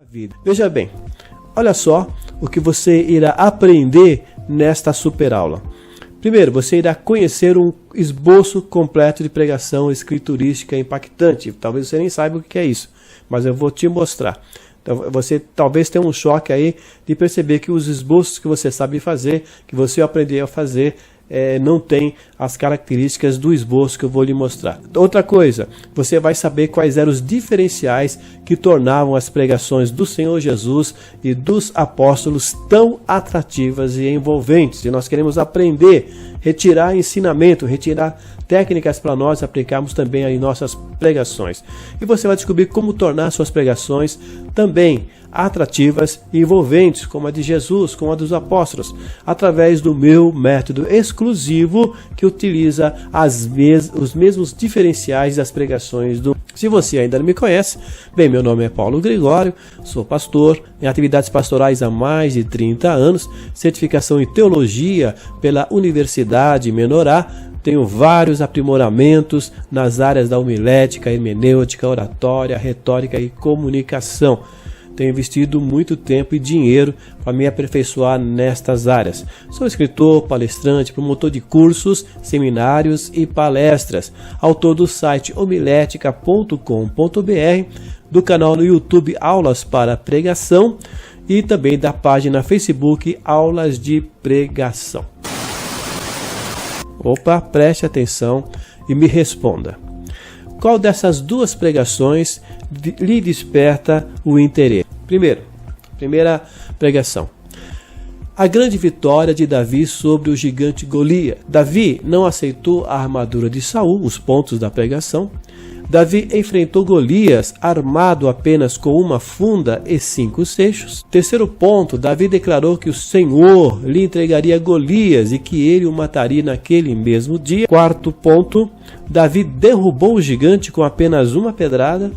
vida. Veja bem, olha só o que você irá aprender nesta super aula. Primeiro, você irá conhecer um esboço completo de pregação escriturística impactante. Talvez você nem saiba o que é isso, mas eu vou te mostrar. Então, você talvez tenha um choque aí de perceber que os esboços que você sabe fazer, que você aprendeu a fazer, não tem as características do esboço que eu vou lhe mostrar. Outra coisa, você vai saber quais eram os diferenciais que tornavam as pregações do Senhor Jesus e dos apóstolos tão atrativas e envolventes. E nós queremos aprender, retirar ensinamento, retirar técnicas para nós aplicarmos também em nossas pregações. E você vai descobrir como tornar suas pregações também atrativas e envolventes, como a de Jesus, como a dos apóstolos, através do meu método exclusivo que utiliza os mesmos diferenciais das pregações do... Se você ainda não me conhece, bem, meu nome é Paulo Gregório, sou pastor, em atividades pastorais há mais de 30 anos, certificação em teologia pela Universidade Menorá, tenho vários aprimoramentos nas áreas da homilética, hermenêutica, oratória, retórica e comunicação. Tenho investido muito tempo e dinheiro para me aperfeiçoar nestas áreas. Sou escritor, palestrante, promotor de cursos, seminários e palestras. Autor do site homilética.com.br, do canal no YouTube Aulas para Pregação e também da página Facebook Aulas de Pregação. Opa, preste atenção e me responda. Qual dessas duas pregações lhe desperta o interesse? Primeira pregação. A grande vitória de Davi sobre o gigante Golias. Davi não aceitou a armadura de Saul, os pontos da pregação. Davi enfrentou Golias armado apenas com uma funda e 5 seixos. Terceiro ponto, Davi declarou que o Senhor lhe entregaria Golias e que ele o mataria naquele mesmo dia. Quarto ponto, Davi derrubou o gigante com apenas uma pedrada.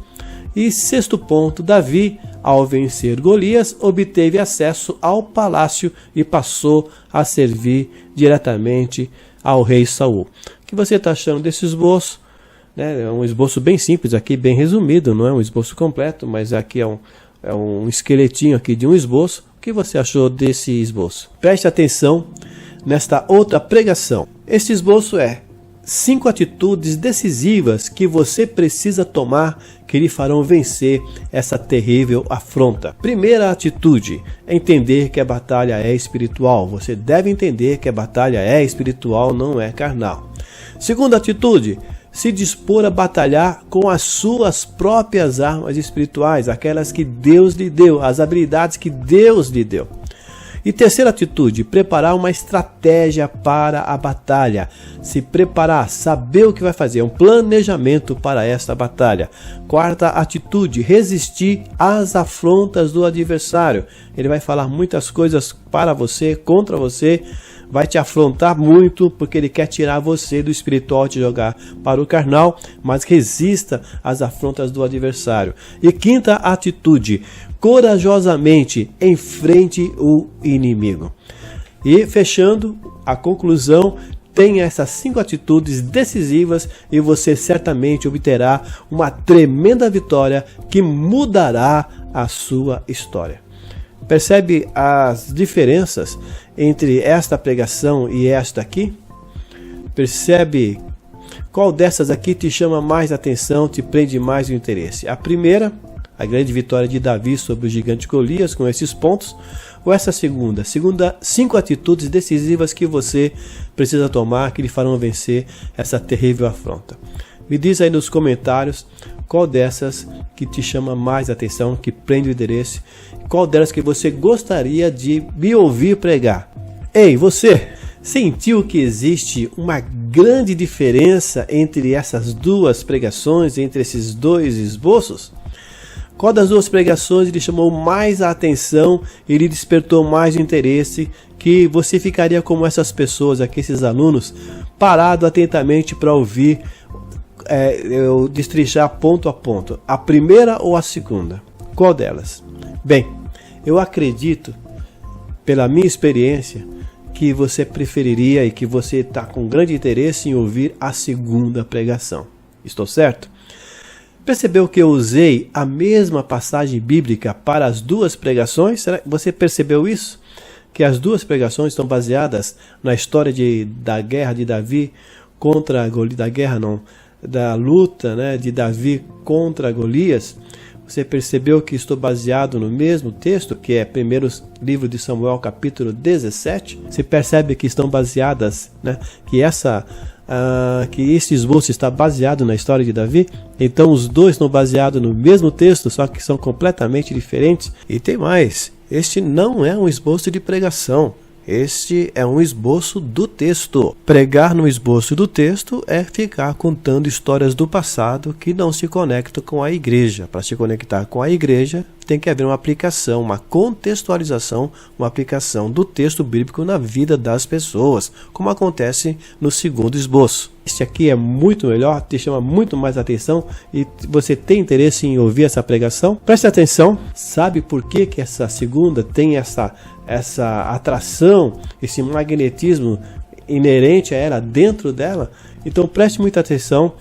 E sexto ponto, Davi, ao vencer Golias, obteve acesso ao palácio e passou a servir diretamente ao rei Saul. O que você está achando desse esboço? É um esboço bem simples aqui, bem resumido, não é um esboço completo, mas aqui é um esqueletinho aqui de um esboço. O que você achou desse esboço? Preste atenção nesta outra pregação. Este esboço é 5 atitudes decisivas que você precisa tomar que lhe farão vencer essa terrível afronta. Primeira atitude, entender que a batalha é espiritual. Você deve entender que a batalha é espiritual, não é carnal. Segunda atitude, se dispor a batalhar com as suas próprias armas espirituais, aquelas que Deus lhe deu, as habilidades que Deus lhe deu. E terceira atitude, preparar uma estratégia para a batalha. Se preparar, saber o que vai fazer, um planejamento para esta batalha. Quarta atitude, resistir às afrontas do adversário. Ele vai falar muitas coisas para você, contra você, vai te afrontar muito porque ele quer tirar você do espiritual e te jogar para o carnal, mas resista às afrontas do adversário. E quinta atitude, corajosamente enfrente o inimigo. E fechando, a conclusão, tenha essas 5 atitudes decisivas e você certamente obterá uma tremenda vitória que mudará a sua história. Percebe as diferenças entre esta pregação e esta aqui? Percebe qual dessas aqui te chama mais atenção, te prende mais o interesse? A primeira, a grande vitória de Davi sobre o gigante Golias com esses pontos, ou essa segunda? 5 atitudes decisivas que você precisa tomar que lhe farão vencer essa terrível afronta. Me diz aí nos comentários qual dessas que te chama mais atenção, que prende o interesse, qual delas que você gostaria de me ouvir pregar. Ei, você sentiu que existe uma grande diferença entre essas duas pregações, entre esses dois esboços? Qual das duas pregações lhe chamou mais a atenção e lhe despertou mais o interesse, que você ficaria como essas pessoas aqui, esses alunos, parado atentamente para ouvir eu destrinchar ponto a ponto? A primeira ou a segunda? Qual delas? Bem, eu acredito, pela minha experiência, que você preferiria e que você está com grande interesse em ouvir a segunda pregação. Estou certo? Percebeu que eu usei a mesma passagem bíblica para as duas pregações? Você percebeu isso? Que as duas pregações estão baseadas na história da guerra de Davi contra Golias, da luta, né, de Davi contra Golias. Você percebeu que estou baseado no mesmo texto, que é 1 livro de Samuel, capítulo 17? Você percebe que estão baseadas, né, que esse esboço está baseado na história de Davi? Então os dois estão baseados no mesmo texto, só que são completamente diferentes. E tem mais, este não é um esboço de pregação. Este é um esboço do texto. Pregar no esboço do texto é ficar contando histórias do passado que não se conectam com a igreja. Para se conectar com a igreja, tem que haver uma aplicação, uma contextualização, uma aplicação do texto bíblico na vida das pessoas, como acontece no segundo esboço. Este aqui é muito melhor, te chama muito mais atenção e você tem interesse em ouvir essa pregação? Preste atenção, sabe por que essa segunda tem essa atração, esse magnetismo inerente a ela, dentro dela? Então preste muita atenção,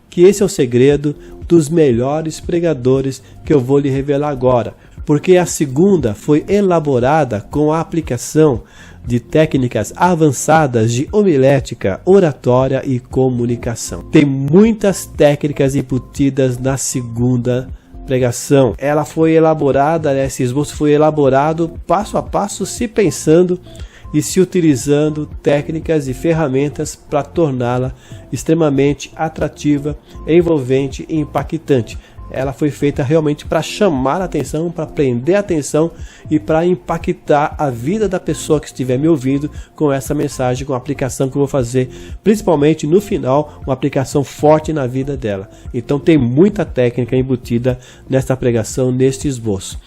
que esse é o segredo dos melhores pregadores que eu vou lhe revelar agora, porque a segunda foi elaborada com a aplicação de técnicas avançadas de homilética, oratória e comunicação. Tem muitas técnicas embutidas na segunda pregação. Ela foi elaborada, esse esboço foi elaborado passo a passo, se pensando e se utilizando técnicas e ferramentas para torná-la extremamente atrativa, envolvente e impactante. Ela foi feita realmente para chamar a atenção, para prender a atenção e para impactar a vida da pessoa que estiver me ouvindo com essa mensagem, com a aplicação que eu vou fazer, principalmente no final, uma aplicação forte na vida dela. Então tem muita técnica embutida nesta pregação, neste esboço.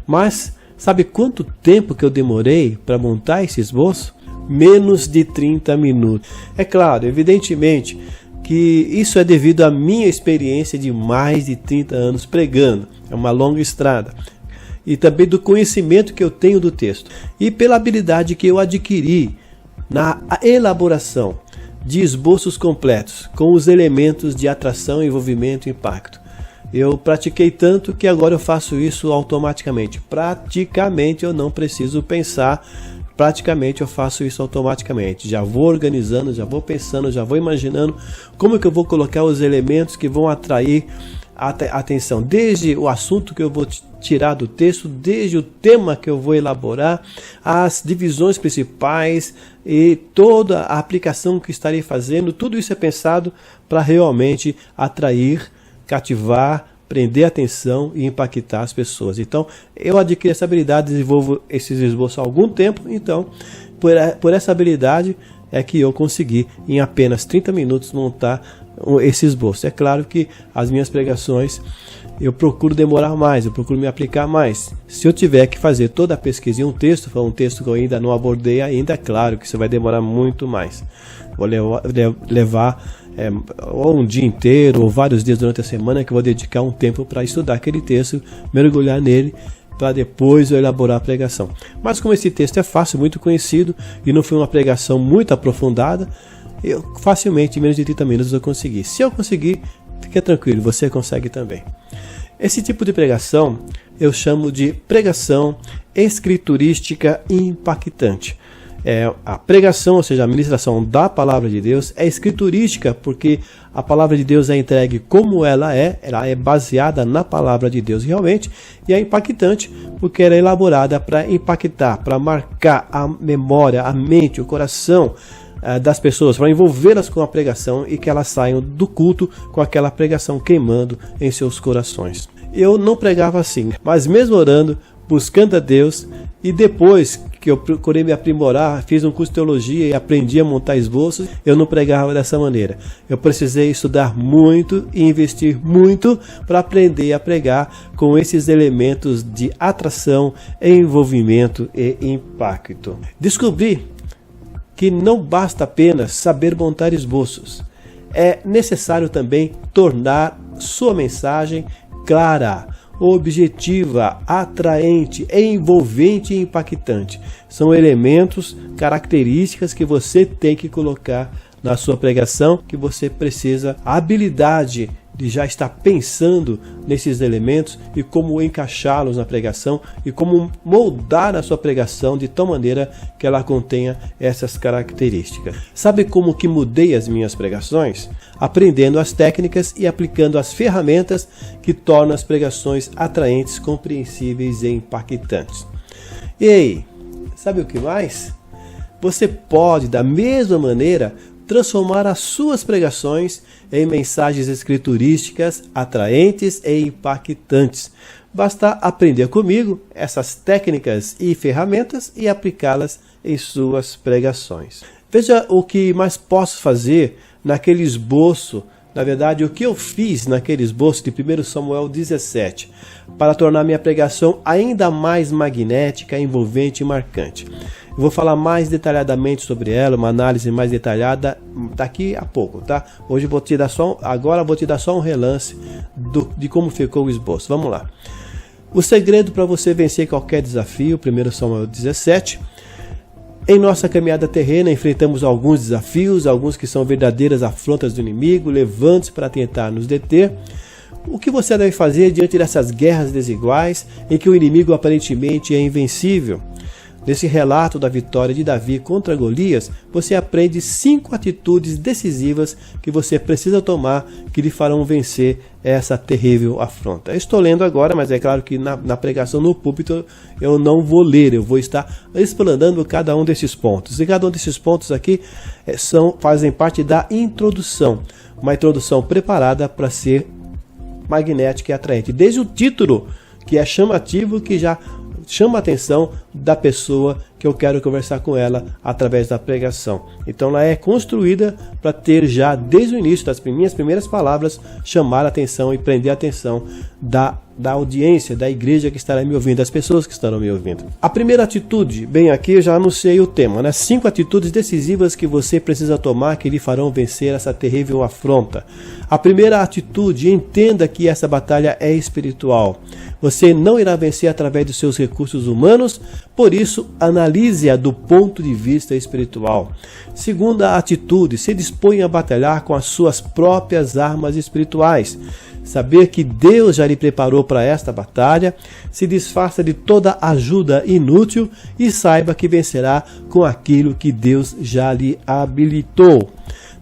Mas sabe quanto tempo que eu demorei para montar esse esboço? Menos de 30 minutos. É claro, evidentemente, que isso é devido à minha experiência de mais de 30 anos pregando. É uma longa estrada. E também do conhecimento que eu tenho do texto. E pela habilidade que eu adquiri na elaboração de esboços completos, com os elementos de atração, envolvimento e impacto. Eu pratiquei tanto que agora eu faço isso automaticamente. Praticamente eu não preciso pensar. Praticamente eu faço isso automaticamente. Já vou organizando, já vou pensando, já vou imaginando como que eu vou colocar os elementos que vão atrair a atenção. Desde o assunto que eu vou tirar do texto, desde o tema que eu vou elaborar, as divisões principais e toda a aplicação que estarei fazendo. Tudo isso é pensado para realmente atrair, cativar, prender a atenção e impactar as pessoas. Então, eu adquiri essa habilidade, desenvolvo esses esboços há algum tempo, então, por essa habilidade é que eu consegui, em apenas 30 minutos, montar esse esboço. É claro que as minhas pregações, eu procuro demorar mais, eu procuro me aplicar mais. Se eu tiver que fazer toda a pesquisa em um texto, for um texto que eu ainda não abordei ainda, é claro que isso vai demorar muito mais. Vou levar ou um dia inteiro, ou vários dias durante a semana, que eu vou dedicar um tempo para estudar aquele texto, mergulhar nele, para depois eu elaborar a pregação. Mas como esse texto é fácil, muito conhecido, e não foi uma pregação muito aprofundada, eu facilmente, em menos de 30 minutos, eu consegui. Se eu conseguir, fique tranquilo, você consegue também. Esse tipo de pregação eu chamo de pregação escriturística impactante. A pregação, ou seja, a ministração da palavra de Deus é escriturística, porque a palavra de Deus é entregue como ela é baseada na palavra de Deus realmente, e é impactante porque ela é elaborada para impactar, para marcar a memória, a mente, o coração das pessoas, para envolvê-las com a pregação e que elas saiam do culto com aquela pregação queimando em seus corações. Eu não pregava assim, mas mesmo orando, buscando a Deus, e depois que eu procurei me aprimorar, fiz um curso de teologia e aprendi a montar esboços, eu não pregava dessa maneira. Eu precisei estudar muito e investir muito para aprender a pregar com esses elementos de atração, envolvimento e impacto. Descobri que não basta apenas saber montar esboços. É necessário também tornar sua mensagem clara, objetiva, atraente, envolvente e impactante. São elementos, características que você tem que colocar na sua pregação, que você precisa habilidade de já estar pensando nesses elementos e como encaixá-los na pregação e como moldar a sua pregação de tal maneira que ela contenha essas características. Sabe como que mudei as minhas pregações? Aprendendo as técnicas e aplicando as ferramentas que tornam as pregações atraentes, compreensíveis e impactantes. E aí, sabe o que mais? Você pode, da mesma maneira, transformar as suas pregações em mensagens escriturísticas atraentes e impactantes. Basta aprender comigo essas técnicas e ferramentas e aplicá-las em suas pregações. Veja o que mais posso fazer naquele esboço, na verdade, o que eu fiz naquele esboço de 1 Samuel 17, para tornar minha pregação ainda mais magnética, envolvente e marcante. Eu vou falar mais detalhadamente sobre ela, uma análise mais detalhada daqui a pouco, tá? Hoje agora vou te dar só um relance de como ficou o esboço. Vamos lá. O segredo para você vencer qualquer desafio, 1 Samuel 17. Em nossa caminhada terrena, enfrentamos alguns desafios, alguns que são verdadeiras afrontas do inimigo, levantes para tentar nos deter. O que você deve fazer diante dessas guerras desiguais, em que o inimigo aparentemente é invencível? Nesse relato da vitória de Davi contra Golias, você aprende 5 atitudes decisivas que você precisa tomar que lhe farão vencer essa terrível afronta. Eu estou lendo agora, mas é claro que na pregação no púlpito eu não vou ler, eu vou estar explanando cada um desses pontos. E cada um desses pontos aqui fazem parte da introdução, uma introdução preparada para ser magnética e atraente. Desde o título, que é chamativo, que já chama a atenção da pessoa que eu quero conversar com ela através da pregação. Então ela é construída para ter já desde o início das minhas primeiras palavras chamar a atenção e prender a atenção da audiência, da igreja que estará me ouvindo, das pessoas que estarão me ouvindo. A primeira atitude, bem, aqui eu já anunciei o tema, né? 5 atitudes decisivas que você precisa tomar que lhe farão vencer essa terrível afronta. A primeira atitude, entenda que essa batalha é espiritual. Você não irá vencer através dos seus recursos humanos, por isso analise-a do ponto de vista espiritual. Segunda atitude, se dispõe a batalhar com as suas próprias armas espirituais. Saber que Deus já lhe preparou para esta batalha, se desfaça de toda ajuda inútil e saiba que vencerá com aquilo que Deus já lhe habilitou.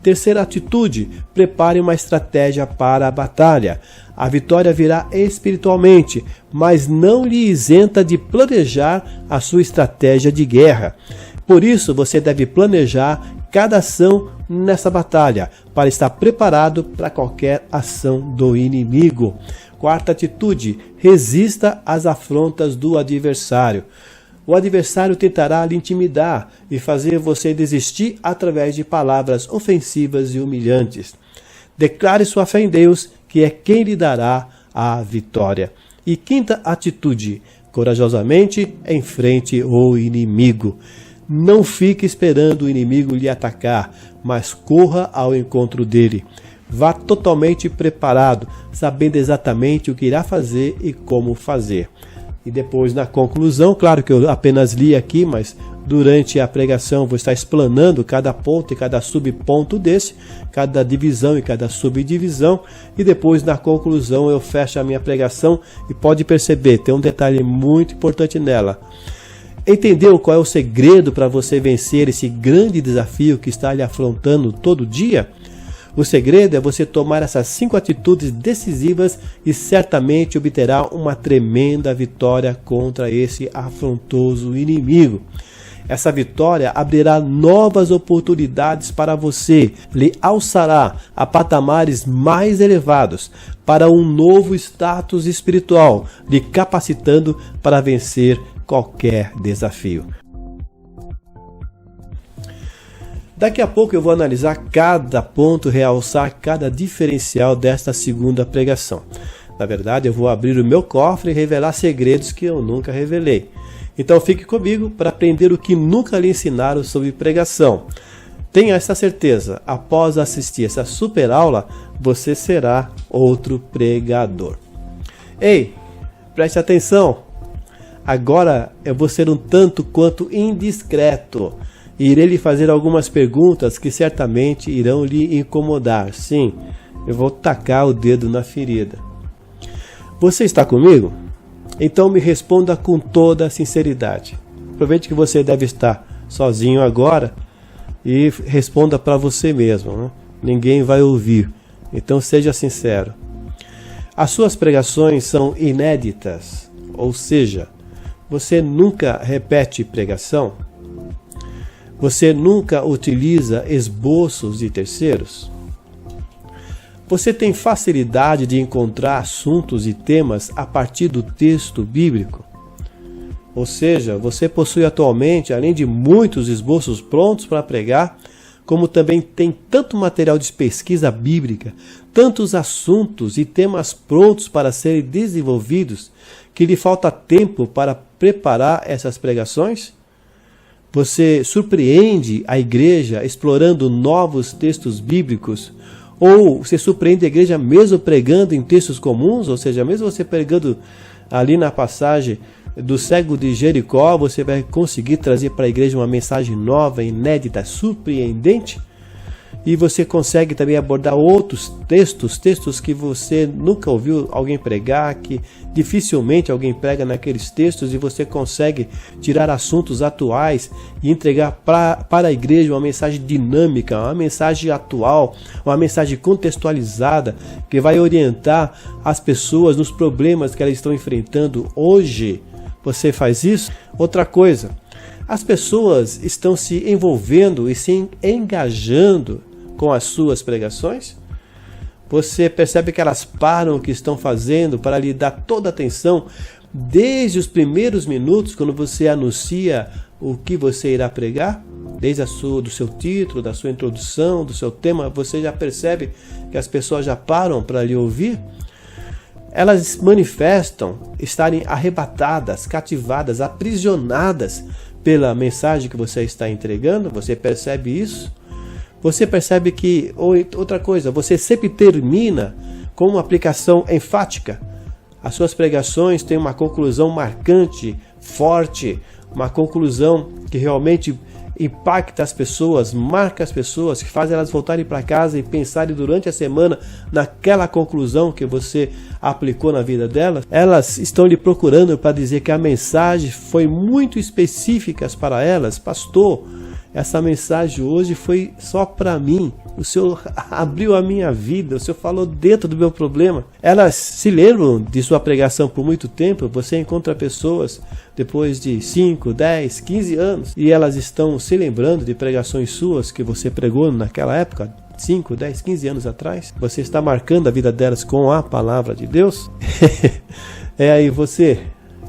Terceira atitude, prepare uma estratégia para a batalha. A vitória virá espiritualmente, mas não lhe isenta de planejar a sua estratégia de guerra. Por isso, você deve planejar cada ação nessa batalha, para estar preparado para qualquer ação do inimigo. Quarta atitude, resista às afrontas do adversário. O adversário tentará lhe intimidar e fazer você desistir através de palavras ofensivas e humilhantes. Declare sua fé em Deus, que é quem lhe dará a vitória. E quinta atitude, corajosamente enfrente o inimigo. Não fique esperando o inimigo lhe atacar, mas corra ao encontro dele. Vá totalmente preparado, sabendo exatamente o que irá fazer e como fazer. E depois, na conclusão, claro que eu apenas li aqui, mas durante a pregação vou estar explanando cada ponto e cada subponto desse, cada divisão e cada subdivisão, e depois na conclusão eu fecho a minha pregação e pode perceber, tem um detalhe muito importante nela. Entendeu qual é o segredo para você vencer esse grande desafio que está lhe afrontando todo dia? O segredo é você tomar essas 5 atitudes decisivas e certamente obterá uma tremenda vitória contra esse afrontoso inimigo. Essa vitória abrirá novas oportunidades para você, lhe alçará a patamares mais elevados, para um novo status espiritual, lhe capacitando para vencer qualquer desafio. Daqui a pouco eu vou analisar cada ponto, realçar cada diferencial desta segunda pregação. Na verdade, eu vou abrir o meu cofre e revelar segredos que eu nunca revelei. Então fique comigo para aprender o que nunca lhe ensinaram sobre pregação. Tenha essa certeza, após assistir essa super aula, você será outro pregador. Ei, preste atenção! Agora eu vou ser um tanto quanto indiscreto. Irei lhe fazer algumas perguntas que certamente irão lhe incomodar. Sim, eu vou tacar o dedo na ferida. Você está comigo? Então me responda com toda a sinceridade. Aproveite que você deve estar sozinho agora e responda para você mesmo, né? Ninguém vai ouvir, então seja sincero. As suas pregações são inéditas, ou seja, você nunca repete pregação? Você nunca utiliza esboços de terceiros? Você tem facilidade de encontrar assuntos e temas a partir do texto bíblico? Ou seja, você possui atualmente, além de muitos esboços prontos para pregar, como também tem tanto material de pesquisa bíblica, tantos assuntos e temas prontos para serem desenvolvidos, que lhe falta tempo para preparar essas pregações? Você surpreende a igreja explorando novos textos bíblicos? Ou você surpreende a igreja mesmo pregando em textos comuns? Ou seja, mesmo você pregando ali na passagem do cego de Jericó, você vai conseguir trazer para a igreja uma mensagem nova, inédita, surpreendente? E você consegue também abordar outros textos que você nunca ouviu alguém pregar, que dificilmente alguém prega naqueles textos, e você consegue tirar assuntos atuais e entregar para a igreja uma mensagem dinâmica, uma mensagem atual, uma mensagem contextualizada, que vai orientar as pessoas nos problemas que elas estão enfrentando hoje. Você faz isso? Outra coisa, as pessoas estão se envolvendo e se engajando com as suas pregações? Você percebe que elas param o que estão fazendo para lhe dar toda a atenção desde os primeiros minutos, quando você anuncia o que você irá pregar? Desde do seu título, da sua introdução, do seu tema, você já percebe que as pessoas já param para lhe ouvir? Elas manifestam estarem arrebatadas, cativadas, aprisionadas pela mensagem que você está entregando. Você percebe isso? Você percebe que, outra coisa, você sempre termina com uma aplicação enfática. As suas pregações têm uma conclusão marcante, forte, uma conclusão que realmente impacta as pessoas, marca as pessoas, que faz elas voltarem para casa e pensarem durante a semana naquela conclusão que você aplicou na vida delas. Elas estão lhe procurando para dizer que a mensagem foi muito específica para elas. Pastor, essa mensagem hoje foi só para mim. O Senhor abriu a minha vida, o Senhor falou dentro do meu problema. Elas se lembram de sua pregação por muito tempo. Você encontra pessoas depois de 5, 10, 15 anos e elas estão se lembrando de pregações suas que você pregou naquela época, 5, 10, 15 anos atrás. Você está marcando a vida delas com a palavra de Deus? Aí você,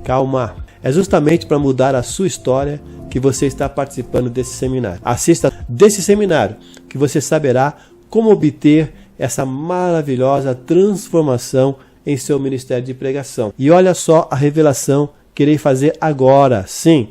calma. É justamente para mudar a sua história que você está participando desse seminário. Assista desse seminário que você saberá como obter essa maravilhosa transformação em seu ministério de pregação. E olha só a revelação que irei fazer agora. Sim,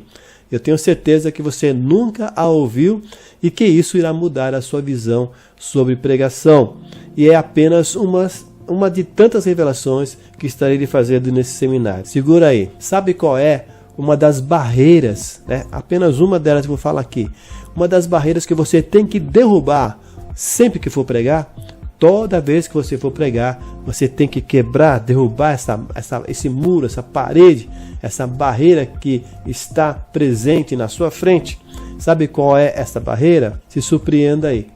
eu tenho certeza que você nunca a ouviu e que isso irá mudar a sua visão sobre pregação. E é apenas uma de tantas revelações que estarei lhe fazendo nesse seminário. Segura aí. Sabe qual é uma das barreiras, né? Apenas uma delas que eu vou falar aqui. Uma das barreiras que você tem que derrubar sempre que for pregar? Toda vez que você for pregar, você tem que quebrar, derrubar esse muro, essa parede, essa barreira que está presente na sua frente. Sabe qual é essa barreira? Se surpreenda aí.